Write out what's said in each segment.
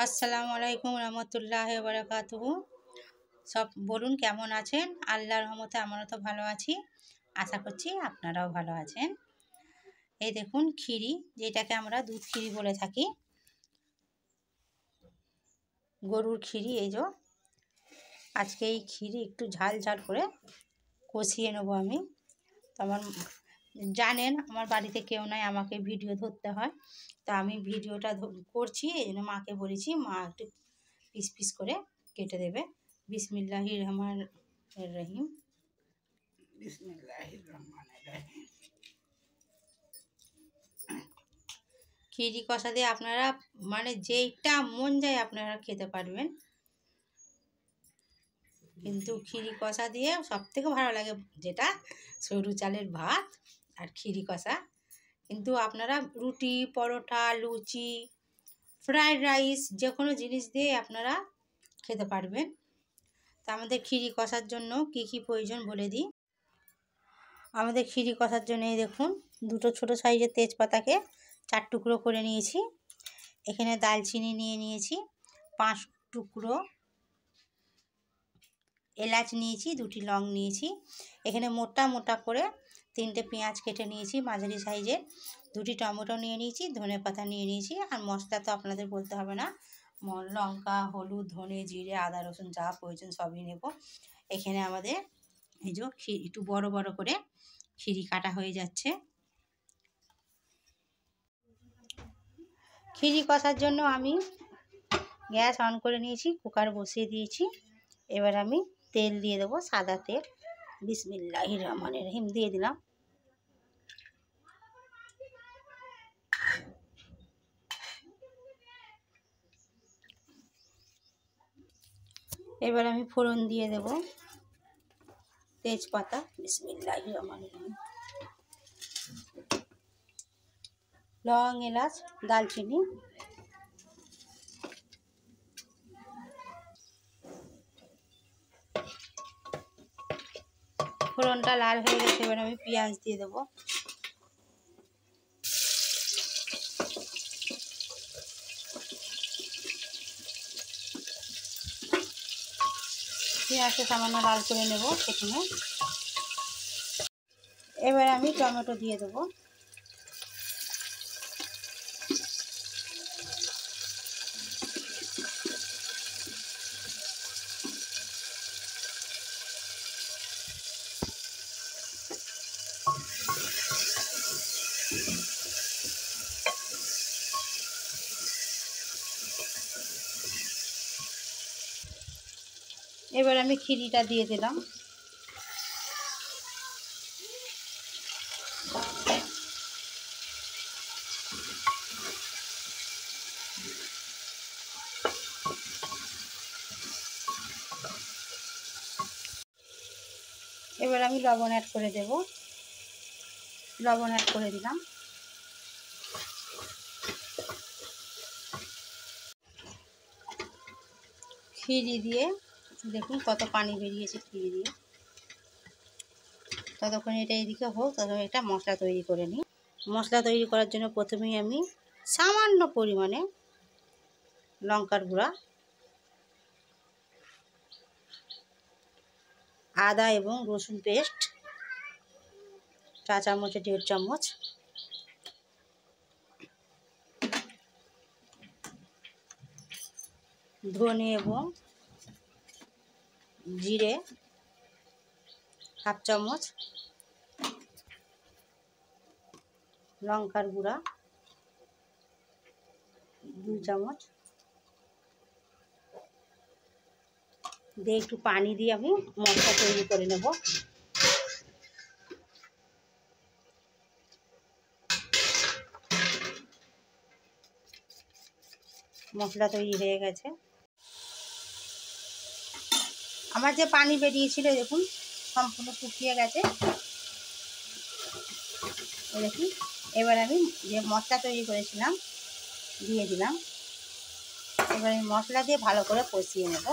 আসসালামু আলাইকুম রহমতুল্লাহি ওয়া বারাকাতুহু। সব বলুন কেমন আছেন? আল্লাহর রহমতে আমরা তো ভালো আছি, আশা করছি আপনারাও ভালো আছেন। এই দেখুন ক্ষীরি, যেটাকে আমরা দুধ ক্ষীরি বলে থাকি, গরুর ক্ষীরি। এই যে আজকে এই ক্ষীরি একটু ঝাল ঝাল করে কষিয়ে নেবো আমি। তো আমার জানেন আমার বাড়িতে কেউ নাই, আমাকে ভিডিও ধরতে হয়, তো আমি ভিডিওটা করছি। এই জন্য মাকে বলেছি, মা একটু পিস পিস করে কেটে দেবে। বিসমিল্লাহির রহমানির রহিম। বিসমিল্লাহির রহমানির রহিম। ক্ষীরি কষা দিয়ে আপনারা মানে যেইটা মন যায় আপনারা খেতে পারবেন, কিন্তু ক্ষীরি কষা দিয়ে সবথেকে ভালো লাগে যেটা সরু চালের ভাত আর ক্ষীরি কষা। কিন্তু আপনারা রুটি, পরোটা, লুচি, ফ্রায়েড রাইস যে কোনো জিনিস দিয়ে আপনারা খেতে পারবেন। তা আমাদের ক্ষীরি কষার জন্য কি কি প্রয়োজন বলে দিই। আমাদের ক্ষীরি কষার জন্য এই দেখুন, দুটো ছোটো সাইজের তেজপাতাকে 4 টুকরো করে নিয়েছি। এখানে দালচিনি নিয়ে নিয়েছি, 5 টুকরো এলাচ নিয়েছি, 2টি লং নিয়েছি। এখানে মোটা মোটা করে 3টে পেঁয়াজ কেটে নিয়েছি মাঝারি সাইজের, 2টি টমেটো নিয়ে নিয়েছি, ধনেপাতা নিয়ে নিয়েছি। আর মশলা তো আপনাদের বলতে হবে না, লঙ্কা, হলুদ, ধনে, জিরে, আদা, রসুন যা প্রয়োজন সবই নেব। এখানে আমাদের এই যে একটু বড় বড় করে ক্ষীরি কাটা হয়ে যাচ্ছে। ক্ষীরি কষার জন্য আমি গ্যাস অন করে নিয়েছি, কুকার বসিয়ে দিয়েছি। এবার আমি তেল দিয়ে দেবো, সাদা তেল। বিসমিল্লাহির রহমানির রহিম দিয়ে দিলাম। এবার আমি ফোড়ন দিয়ে দেব তেজপাতা। বিসমিল্লাহির রহমানির রহিম। লং, এলাচ, দালচিনি। ফোড়নটা লাল হয়ে গেছে, এবার আমি পেঁয়াজ দিয়ে দেবো। পেঁয়াজটা সামান্য লাল করে নেব প্রথমে। এবার আমি টমেটো দিয়ে দেবো। এবার আমি ক্ষীরিটা দিয়ে দিলাম। এবার আমি লবণ অ্যাড করে দেব। লবণ অ্যাড করে দিলাম। ক্ষীরি দিয়ে দেখুন কত পানি বেরিয়েছে ক্ষীরি দিয়ে। ততক্ষণ এটা এইদিকে হোক, ততক্ষণ এটা মশলা তৈরি করে নিই। মশলা তৈরি করার জন্য প্রথমেই আমি সামান্য পরিমাণে লঙ্কার গুঁড়া, আদা এবং রসুন পেস্ট 4 চামচে 1.5 চামচ, ধনে এবং জিরে 1/2 চামচ, লঙ্কার গুঁড়া 2 চামচ দিয়ে একটু পানি দিয়ে আমি মশলা তৈরি করে নেব। মশলা তৈরি হয়ে গেছে। আমার যে পানি বেরিয়েছিল দেখুন সম্পূর্ণ শুকিয়ে গেছে। দেখুন এবার আমি যে মশলা তৈরি করেছিলাম দিয়ে দিলাম। এবার এই মশলা দিয়ে ভালো করে কষিয়ে নেব।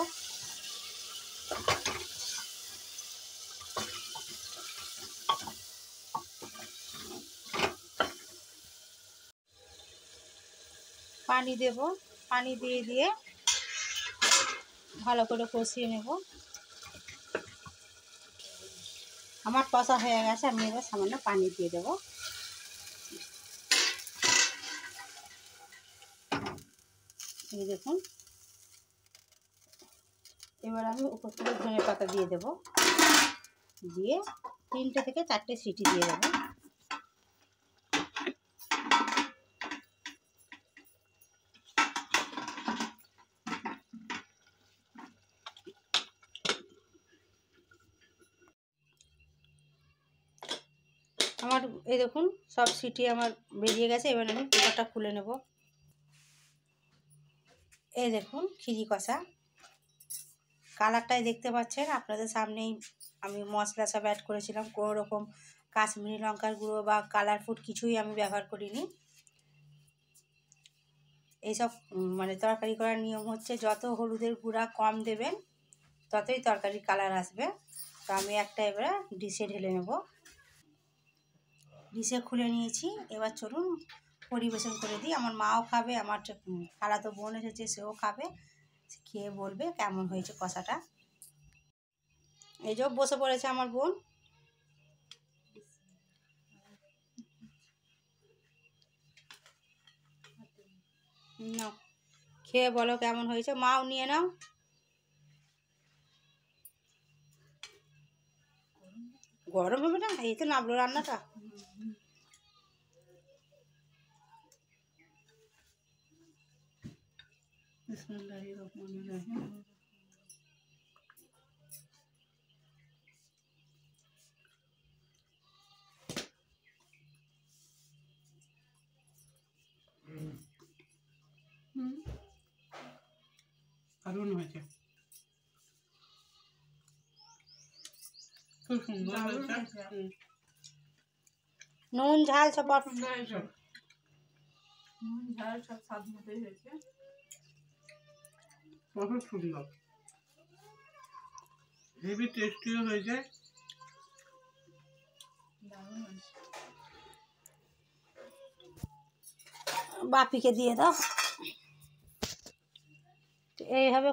পানি দেব পানি দিয়ে দিয়ে ভালো করে কষিয়ে নেব। আমার কষা হয়ে গেছে, আমি এবার সামান্য পানি দিয়ে দেবো। এই দেখুন, এবার আমি উপর থেকে ধনে পাতা দিয়ে দেবো, দিয়ে 3টে থেকে 4টে সিটি দিয়ে দেবো। আমার এই দেখুন সব সিটি আমার বেরিয়ে গেছে। এবার আমি কুকারটা খুলে নেব। এই দেখুন খিরি কষা, কালারটাই দেখতে পাচ্ছেন। আপনাদের সামনেই আমি মশলা সব অ্যাড করেছিলাম, কোনো রকম কাশ্মীরি লঙ্কার গুঁড়ো বা কালার ফুড কিছুই আমি ব্যবহার করিনি। এইসব মানে তরকারি করার নিয়ম হচ্ছে যত হলুদের গুঁড়া কম দেবেন ততই তরকারির কালার আসবে। তো আমি একটা এবারে ডিশে ঢেলে নেব। ডিশে খুলে নিয়েছি, এবার চলুন পরিবেশন করে দিই। আমার মাও খাবে, আমার খালাতো বোন এসেছে সেও খাবে, খেয়ে বলবে কেমন হয়েছে কষাটা। এই যে বসে পড়েছে আমার বোন। নাও খেয়ে বলো কেমন হয়েছে। মাও নিয়ে নাও। গরম হবে না, এই তো নামলো রান্নাটা। দারুণ হয়েছে, খুব সুন্দর হয়েছে। নুন ঝাল সব নুন ঝাল সব স্বাদ মতোই হয়েছে, খুব সুন্দর, হেভি টেস্টিও হয়েছে, দারুণ হয়েছে। বাপিকে দিয়ে দাও। এইভাবে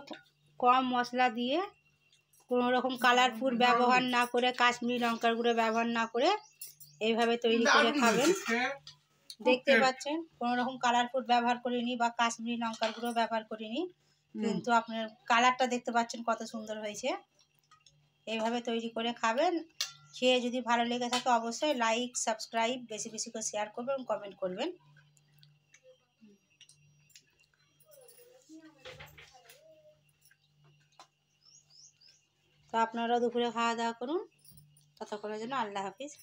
কম মশলা দিয়ে, কোনো রকম কালারফুড ব্যবহার না করে, কাশ্মীরি লঙ্কার গুঁড়ো ব্যবহার না করে এইভাবে তৈরি করে খাবেন। দেখতে পাচ্ছেন কোনো রকম কালারফুড ব্যবহার করিনি বা কাশ্মীরি লঙ্কার গুঁড়ো ব্যবহার করিনি, কিন্তু আপনার কালারটা দেখতে পাচ্ছেন কত সুন্দর হয়েছে। এইভাবে তৈরি করে খাবেন। খেয়ে যদি ভালো লেগে থাকে অবশ্যই লাইক সাবস্ক্রাইব বেশি বেশি করে শেয়ার করবেন, কমেন্ট করবেন। তো আপনারাও দুপুরে খাওয়া দাওয়া করুন। ততক্ষণের জন্য আল্লাহ হাফিজ।